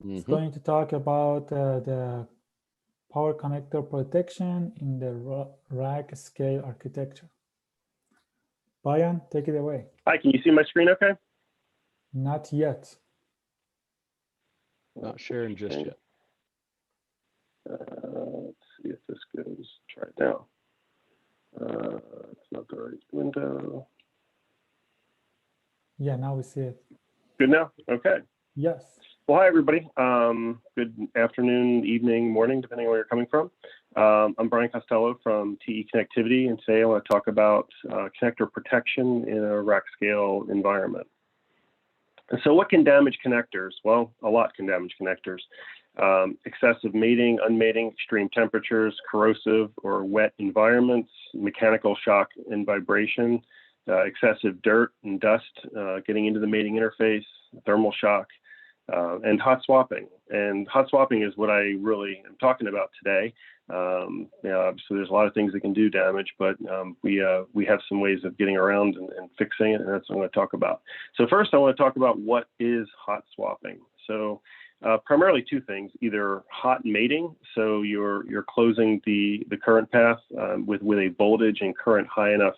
It's Mm-hmm. going to talk about the power connector protection in the rack scale architecture. Bayan, take it away. Hi, can you see my screen okay? Not yet. Not sharing just Okay. yet. Let's see if this goes. Try it now. It's not the right window. Yeah, now we see it. Good now? Okay. Yes. Well, hi, everybody. Good afternoon, evening, morning, depending on where you're coming from. I'm Brian Costello from TE Connectivity, and today I want to talk about connector protection in a rack scale environment. And so what can damage connectors? Well, a lot can damage connectors. Excessive mating, unmating, extreme temperatures, corrosive or wet environments, mechanical shock and vibration, excessive dirt and dust getting into the mating interface, thermal shock, and hot swapping. And hot swapping is what I really am talking about today. You know, obviously there's a lot of things that can do damage, but we have some ways of getting around and fixing it, and that's what I'm going to talk about. So first, I want to talk about what is hot swapping. So primarily two things: either hot mating, so you're closing the current path with a voltage and current high enough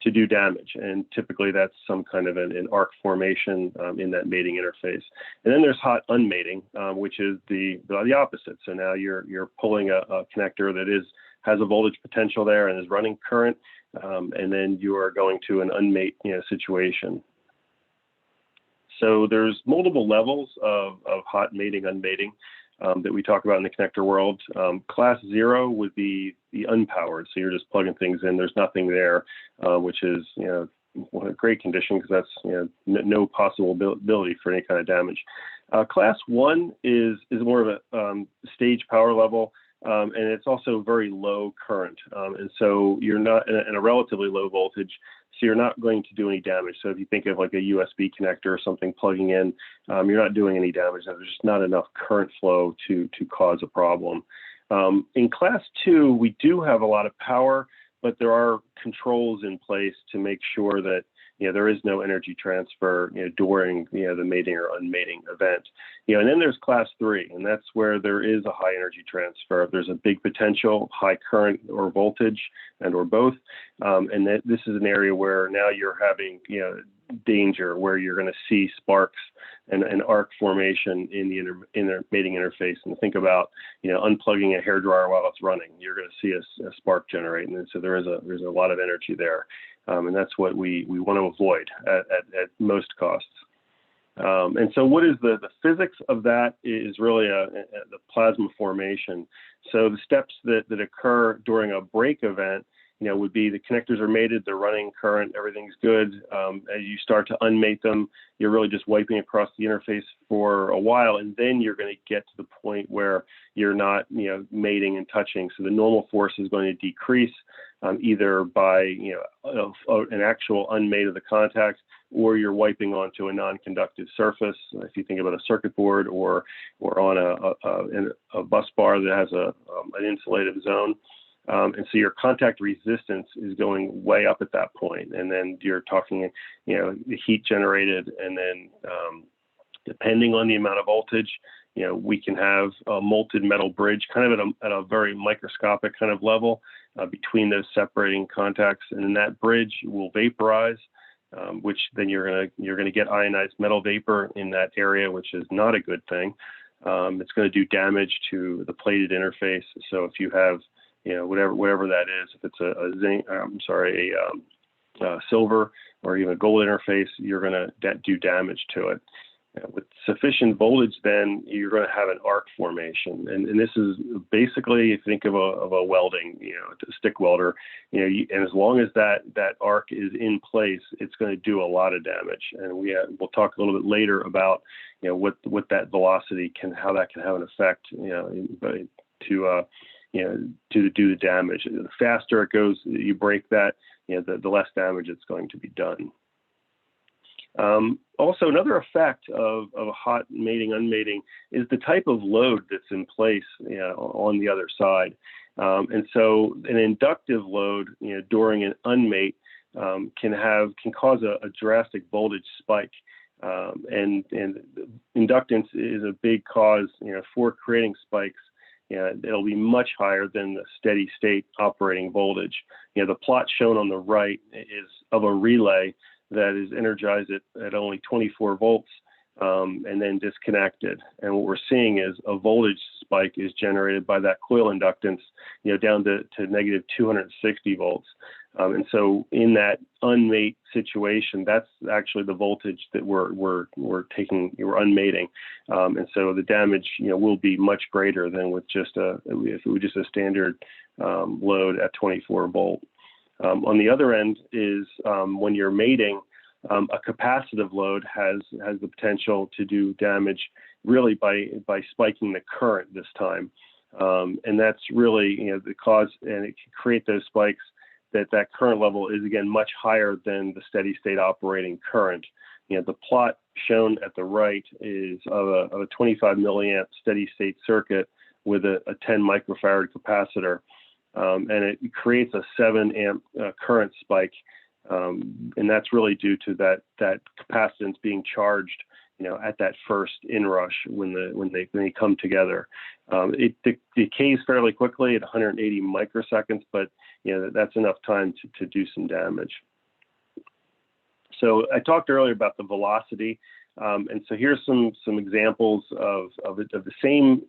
to do damage, and typically that's some kind of an arc formation in that mating interface. And then there's hot unmating, which is the opposite. So now you're pulling a connector that has a voltage potential there and is running current, and then you are going to an unmate situation. So there's multiple levels of hot mating, unmating that we talk about in the connector world. Class 0 would be the unpowered, so you're just plugging things in. There's nothing there, which is a great condition because that's no possible ability for any kind of damage. Class 1 is more of a stage power level, and it's also very low current, and so you're not in a relatively low voltage. So you're not going to do any damage. So if you think of like a USB connector or something plugging in, you're not doing any damage. There's just not enough current flow to cause a problem. In class 2, we do have a lot of power, but there are controls in place to make sure that there is no energy transfer during the mating or unmating event. And then there's class 3, and that's where there is a high energy transfer. There's a big potential, high current or voltage, and or both. And this is an area where now you're having danger, where you're going to see sparks and arc formation in the mating interface. And think about unplugging a hairdryer while it's running. You're going to see a spark generate, and so there's a lot of energy there. And that's what we want to avoid at most costs. And so what is the physics of that is really the plasma formation. So the steps that occur during a break event, would be the connectors are mated, they're running current, everything's good. As you start to unmate them, you're really just wiping across the interface for a while, and then you're going to get to the point where you're not, mating and touching. So the normal force is going to decrease either by, an actual unmate of the contact, or you're wiping onto a non-conductive surface. If you think about a circuit board or on a bus bar that has an insulated zone. And so your contact resistance is going way up at that point. And then you're talking, the heat generated, and then depending on the amount of voltage, we can have a molten metal bridge kind of at a very microscopic kind of level between those separating contacts. And then that bridge will vaporize, which then you're going to get ionized metal vapor in that area, which is not a good thing. It's going to do damage to the plated interface. So if you have whatever that is, if it's a zinc, silver or even a gold interface, you're going to do damage to it. With sufficient voltage, then you're going to have an arc formation, and this is basically, if you think of a welding, a stick welder, and as long as that arc is in place, it's going to do a lot of damage. And we'll talk a little bit later about what that velocity how that can have an effect, to do the damage. The faster it goes, you break that, the less damage it's going to be done. Also, another effect of a hot mating, unmating is the type of load that's in place, on the other side. And so an inductive load, during an unmate can cause a drastic voltage spike. And inductance is a big cause, for creating spikes. It'll be much higher than the steady state operating voltage. The plot shown on the right is of a relay that is energized at only 24 volts and then disconnected. And what we're seeing is a voltage spike is generated by that coil inductance, down to negative 260 volts. And so in that unmate situation, that's actually the voltage that we're unmating. And so the damage, will be much greater than with if it was just a standard load at 24 volt. On the other end is when you're mating, a capacitive load has the potential to do damage really by spiking the current this time. And that's really, the cause, and it can create those spikes that current level is, again, much higher than the steady state operating current. The plot shown at the right is of a 25 milliamp steady state circuit with a 10 microfarad capacitor. And it creates a 7 amp current spike. And that's really due to that capacitance being charged, at that first inrush when they come together. It decays fairly quickly at 180 microseconds, but that's enough time to do some damage. So I talked earlier about the velocity, and so here's some examples of the same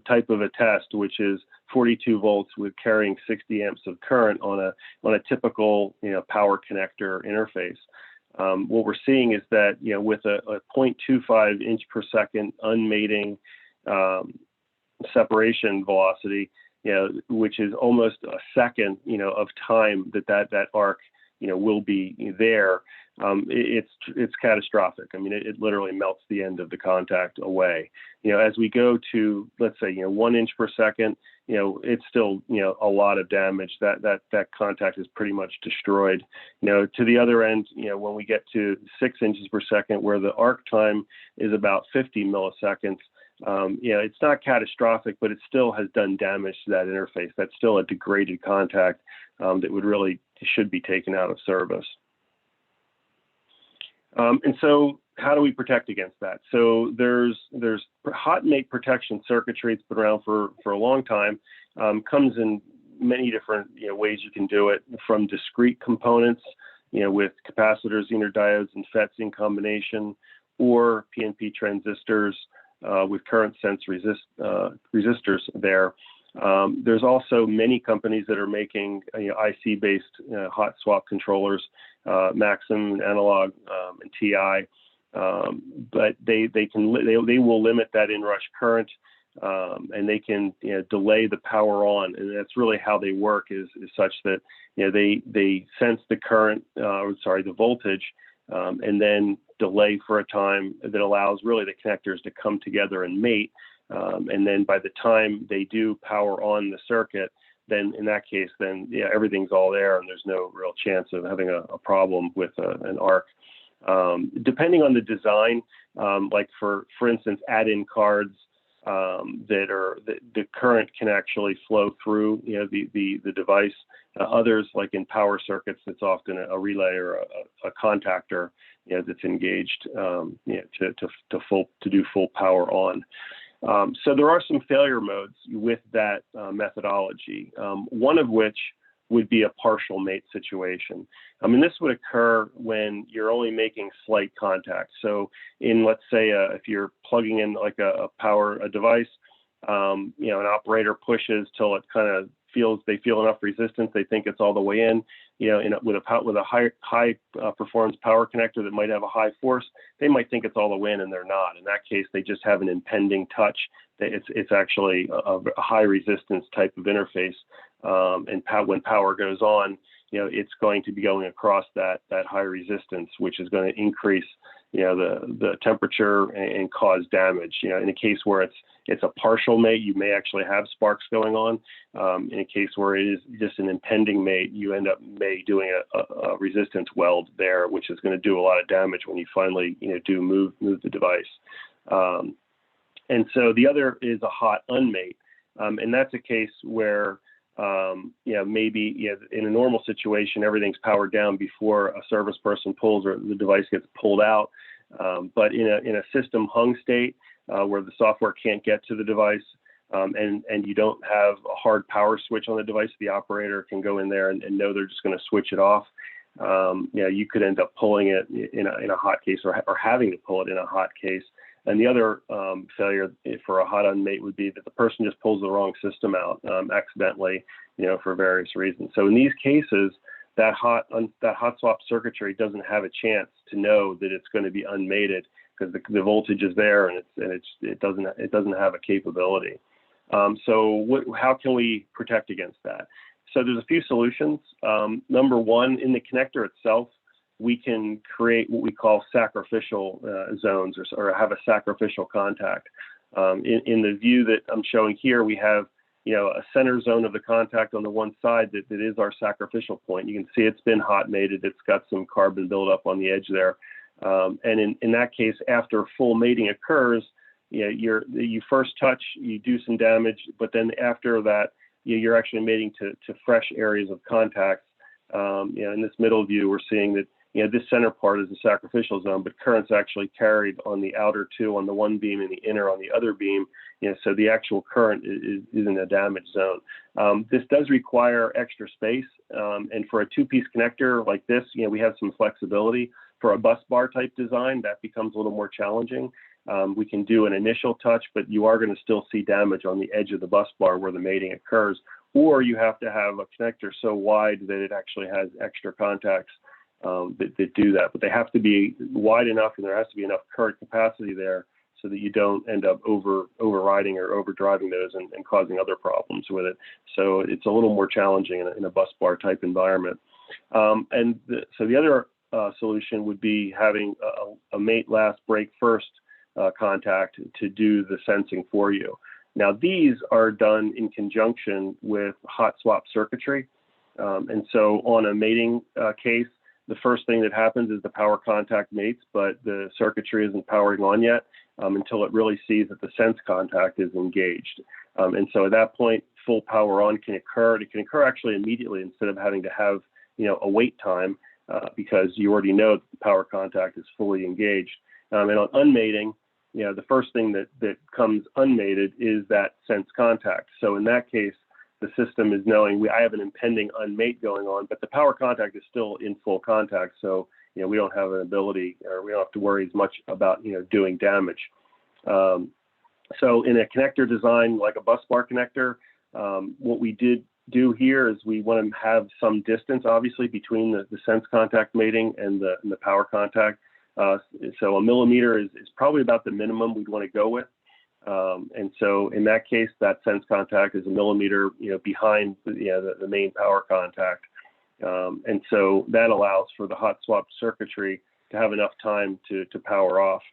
type of a test, which is 42 volts with carrying 60 amps of current on a typical power connector interface. What we're seeing is that with a 0.25 inch per second unmating separation velocity, which is almost a second of time that arc will be there, it's catastrophic. I mean, it literally melts the end of the contact away. As we go to, let's say, 1 inch per second, it's still, a lot of damage. That contact is pretty much destroyed. To the other end, when we get to 6 inches per second, where the arc time is about 50 milliseconds, it's not catastrophic, but it still has done damage to that interface. That's still a degraded contact that should be taken out of service. And so how do we protect against that? So there's hot mate protection circuitry. It's been around for a long time. Comes in many different ways you can do it, from discrete components, with capacitors, Zener diodes, and FETs in combination, or PNP transistors with current sense resistors there. There's also many companies that are making IC-based hot swap controllers, Maxim, Analog, and TI, but they will limit that inrush current, and they can delay the power on, and that's really how they work is such that they sense the current, the voltage, and then delay for a time that allows really the connectors to come together and mate. And then by the time they do power on the circuit, then in that case, everything's all there and there's no real chance of having a problem with an arc. Depending on the design, like for instance, add-in cards the current can actually flow through the device. Others, like in power circuits, it's often a relay or a contactor that's engaged to do full power on. So there are some failure modes with that methodology, one of which would be a partial mate situation. I mean, this would occur when you're only making slight contact. So let's say, if you're plugging in like a device, an operator pushes till it kind of they feel enough resistance, they think it's all the way in, with a high performance power connector that might have a high force, they might think it's all the way in and they're not. In that case, they just have an impending touch. It's actually a high resistance type of interface. And when power goes on, it's going to be going across that high resistance, which is going to increase, the temperature and cause damage. In a case where it's a partial mate, you may actually have sparks going on. In a case where it is just an impending mate, you end up doing a resistance weld there, which is going to do a lot of damage when you finally, do move the device. And so the other is a hot unmate. And that's a case where, maybe in a normal situation, everything's powered down before a service person pulls or the device gets pulled out. But in a system hung state where the software can't get to the device, and you don't have a hard power switch on the device, the operator can go in there and know they're just going to switch it off. You could end up pulling it in a hot case, or having to pull it in a hot case. And the other failure for a hot unmate would be that the person just pulls the wrong system out accidentally, for various reasons. So in these cases, that hot swap circuitry doesn't have a chance to know that it's going to be unmated, because the voltage is there and it doesn't have a capability. How can we protect against that? So there's a few solutions. Number one, in the connector itself, we can create what we call sacrificial zones, or have a sacrificial contact. In the view that I'm showing here, we have a center zone of the contact on the one side that is our sacrificial point. You can see it's been hot mated. It's got some carbon buildup on the edge there. And in that case, after full mating occurs, you first touch, you do some damage, but then after that, you're actually mating to fresh areas of contact. In this middle view, we're seeing that this center part is the sacrificial zone, but current's actually carried on the outer two, on the one beam, and the inner on the other beam. So the actual current is in a damaged zone. This does require extra space, and for a two-piece connector like this, we have some flexibility. For a bus bar type design, that becomes a little more challenging. We can do an initial touch, but you are going to still see damage on the edge of the bus bar where the mating occurs, or you have to have a connector so wide that it actually has extra contacts that do that. But they have to be wide enough, and there has to be enough current capacity there so that you don't end up overriding or overdriving those and causing other problems with it. So it's a little more challenging in a bus bar type environment. So the other solution would be having a mate last, break first contact to do the sensing for you. Now, these are done in conjunction with hot swap circuitry. And so on a mating case, the first thing that happens is the power contact mates, but the circuitry isn't powering on yet until it really sees that the sense contact is engaged. And so at that point, full power on can occur. It can occur actually immediately instead of having to have a wait time because you already know that the power contact is fully engaged. And on unmating, the first thing that comes unmated is that sense contact. So in that case, the system is knowing I have an impending unmate going on, but the power contact is still in full contact. So, we don't have an ability, or we don't have to worry as much about, doing damage. So in a connector design, like a bus bar connector, what we did do here is we want to have some distance, obviously, between the sense contact mating and the power contact. So a millimeter is probably about the minimum we'd want to go with. And so in that case, that sense contact is a millimeter, behind the main power contact. And so that allows for the hot swap circuitry to have enough time to power off.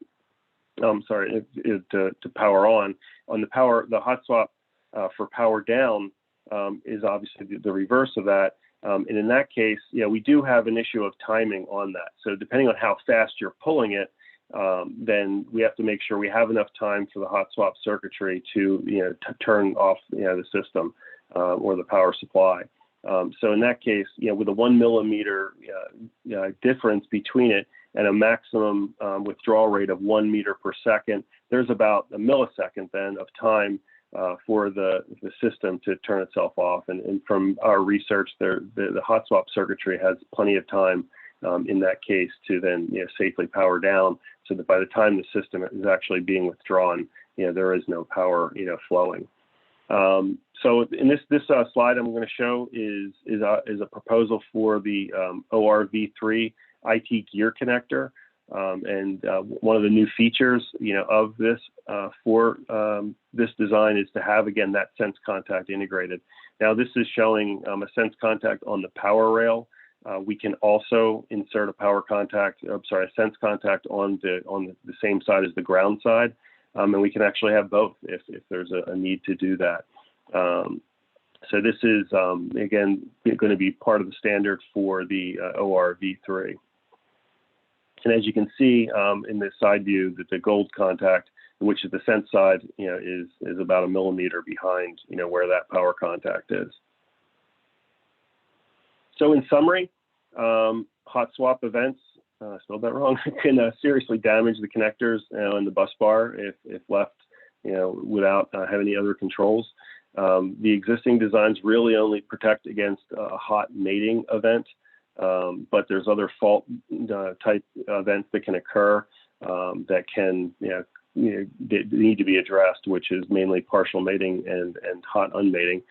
To power on. On the hot swap for power down is obviously the reverse of that. And in that case, we do have an issue of timing on that. So depending on how fast you're pulling it, then we have to make sure we have enough time for the hot swap circuitry to turn off the system or the power supply. So in that case, with a 1 millimeter difference between it and a maximum withdrawal rate of 1 meter per second, there's about a millisecond then of time for the system to turn itself off. And from our research, the hot swap circuitry has plenty of time in that case to then safely power down, so that by the time the system is actually being withdrawn, there is no power flowing. So in this slide I'm going to show is a proposal for the ORV3 IT gear connector. And one of the new features, of this for this design is to have, again, that sense contact integrated. Now, this is showing a sense contact on the power rail. We can also insert a sense contact on the same side as the ground side, and we can actually have both if there's a need to do that. So this is again going to be part of the standard for the ORV3. And as you can see in this side view, that the gold contact, which is the sense side, is about a millimeter behind, where that power contact is. So in summary, hot swap events I spelled that wrong, can seriously damage the connectors and the bus bar if left, without having any other controls. The existing designs really only protect against a hot mating event, but there's other fault type events that can occur that can need to be addressed, which is mainly partial mating and hot unmating.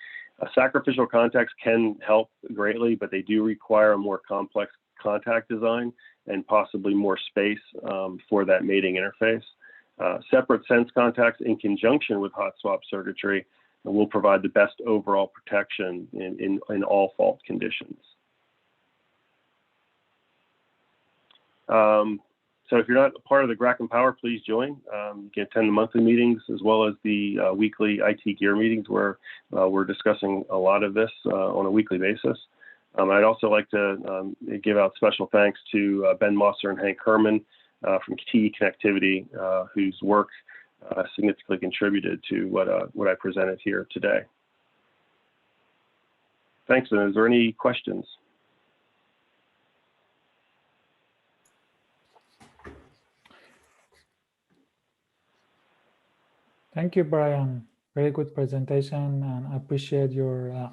Sacrificial contacts can help greatly, but they do require a more complex contact design and possibly more space for that mating interface. Separate sense contacts in conjunction with hot swap circuitry will provide the best overall protection in all fault conditions. So if you're not a part of the GRAC Empower, please join. You can attend the monthly meetings as well as the weekly IT gear meetings where we're discussing a lot of this on a weekly basis. I'd also like to give out special thanks to Ben Mosser and Hank Herman from TE Connectivity, whose work significantly contributed to what I presented here today. Thanks, and is there any questions? Thank you, Brian. Very good presentation, and I appreciate your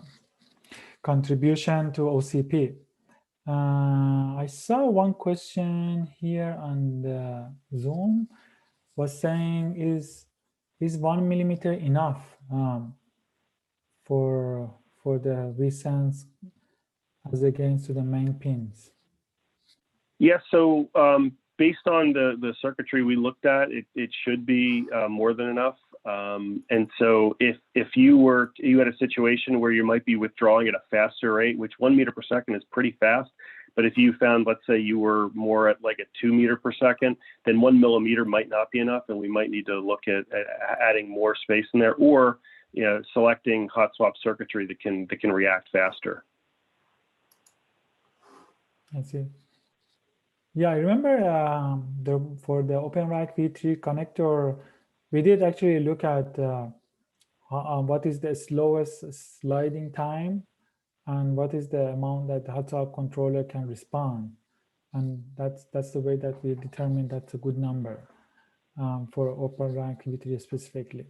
contribution to OCP. I saw one question here on the Zoom was saying, is 1 millimeter enough for the VSense as against to the main pins? Yes, so based on the circuitry we looked at, it should be more than enough. And so if you had a situation where you might be withdrawing at a faster rate, which 1 meter per second is pretty fast, but if you found, let's say you were more at like a 2 meter per second, then 1 millimeter might not be enough, and we might need to look at adding more space in there, or selecting hot swap circuitry that can react faster. I see. Yeah, I remember for the OpenRAC V3 connector, we did actually look at what is the slowest sliding time and what is the amount that the hot swap controller can respond. And that's the way that we determined that's a good number for OpenRAC V3 specifically.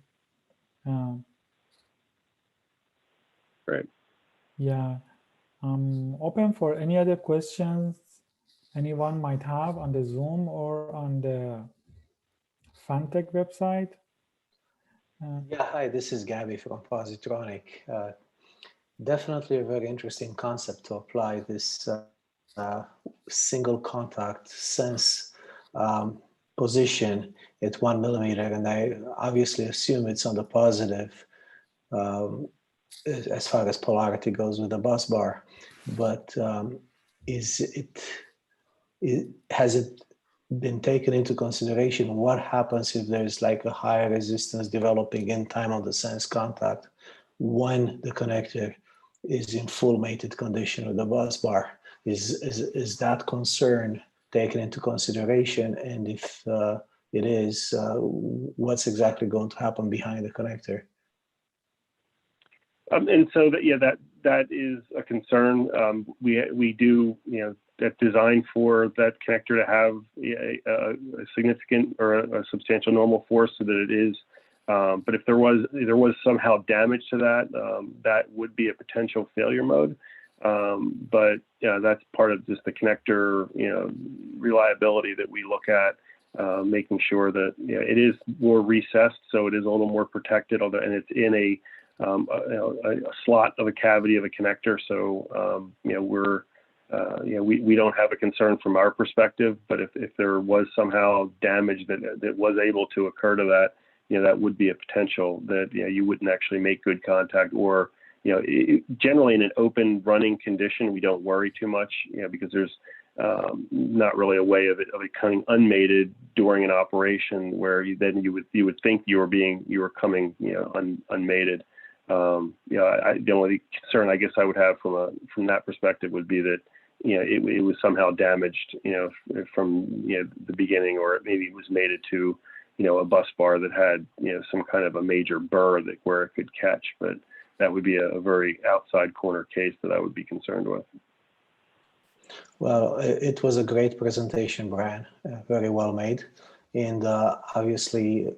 Great. Yeah. Open for any other questions anyone might have on the Zoom or on the Fantech website. Yeah, hi, this is Gabby from Positronic. Definitely a very interesting concept to apply this single contact sense position at 1 millimeter, and I obviously assume it's on the positive as far as polarity goes with the bus bar. But has it been taken into consideration what happens if there's like a higher resistance developing in time on the sense contact when the connector is in full mated condition with the bus bar? Is that concern taken into consideration? And if it is, what's exactly going to happen behind the connector? And so that is a concern. We do that design for that connector to have a significant or a substantial normal force so that it is. But if there was somehow damage to that, that would be a potential failure mode. But that's part of just the connector reliability that we look at, making sure that it is more recessed, so it is a little more protected, and it's in a slot of a cavity of a connector. So we don't have a concern from our perspective, but if there was somehow damage that was able to occur to that, that would be a potential that you wouldn't actually make good contact, or generally in an open running condition, we don't worry too much, because there's not really a way of it coming unmated during an operation where you would think you were coming unmated. The only concern I guess I would have from that perspective would be that it was somehow damaged from the beginning, or maybe it was mated to a bus bar that had some kind of a major burr where it could catch. But that would be a very outside corner case that I would be concerned with. Well, it was a great presentation, Brian. Very well made. And obviously,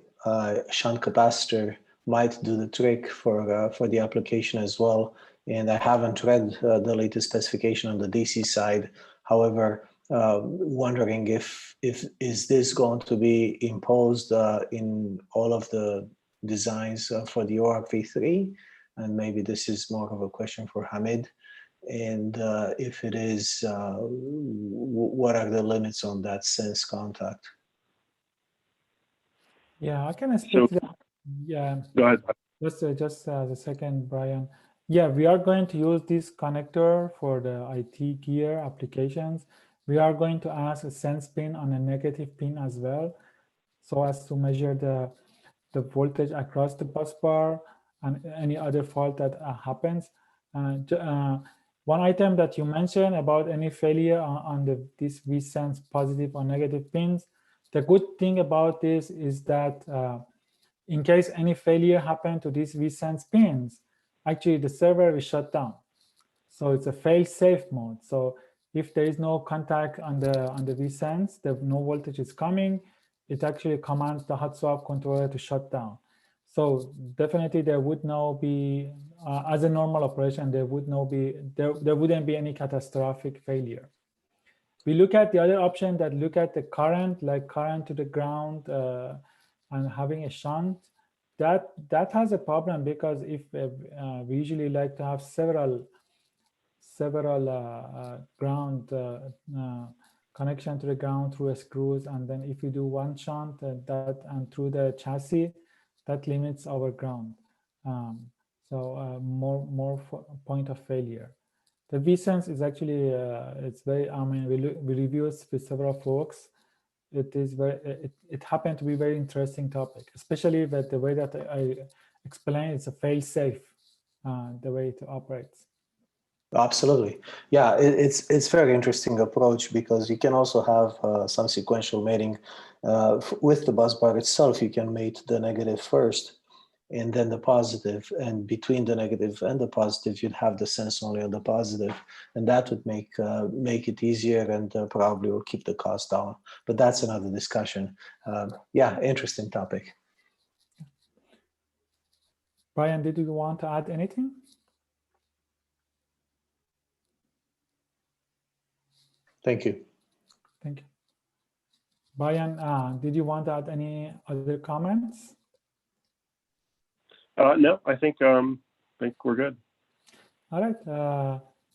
shunt capacitor might do the trick for the application as well. And I haven't read the latest specification on the DC side. However, wondering if is this going to be imposed in all of the designs for the ORV3? And maybe this is more of a question for Hamid. And if it is, what are the limits on that sense contact? Yeah, I can So speak to that. Yeah, go ahead. just a second, Brian. Yeah, we are going to use this connector for the IT gear applications. We are going to ask a sense pin on a negative pin as well, so as to measure the voltage across the bus bar and any other fault that happens. One item that you mentioned about any failure on this vSense positive or negative pins, the good thing about this is that in case any failure happened to these vSense pins, actually the server is shut down. So it's a fail-safe mode. So if there is no contact on the vSense, no voltage is coming, it actually commands the hot swap controller to shut down. So definitely there would not be, as a normal operation, there wouldn't be any catastrophic failure. We look at the other option that look at the current, like current to the ground and having a shunt. That has a problem because if we usually like to have several ground connection to the ground through screws, and then if we do one shunt and through the chassis, that limits our ground. So more point of failure. The vSense is actually it's very. I mean, we review it with several folks. It is very. It happened to be a very interesting topic, especially that the way that I explained, it's a fail-safe, the way it operates. Absolutely. Yeah, it's very interesting approach because you can also have some sequential mating. With the bus bar itself, you can mate the negative first and then the positive. And between the negative and the positive, you'd have the sense only on the positive. And that would make it easier and probably will keep the cost down. But that's another discussion. Yeah, interesting topic. Brian, did you want to add anything? Thank you. Thank you. Brian, did you want to add any other comments? No, I think we're good. All right.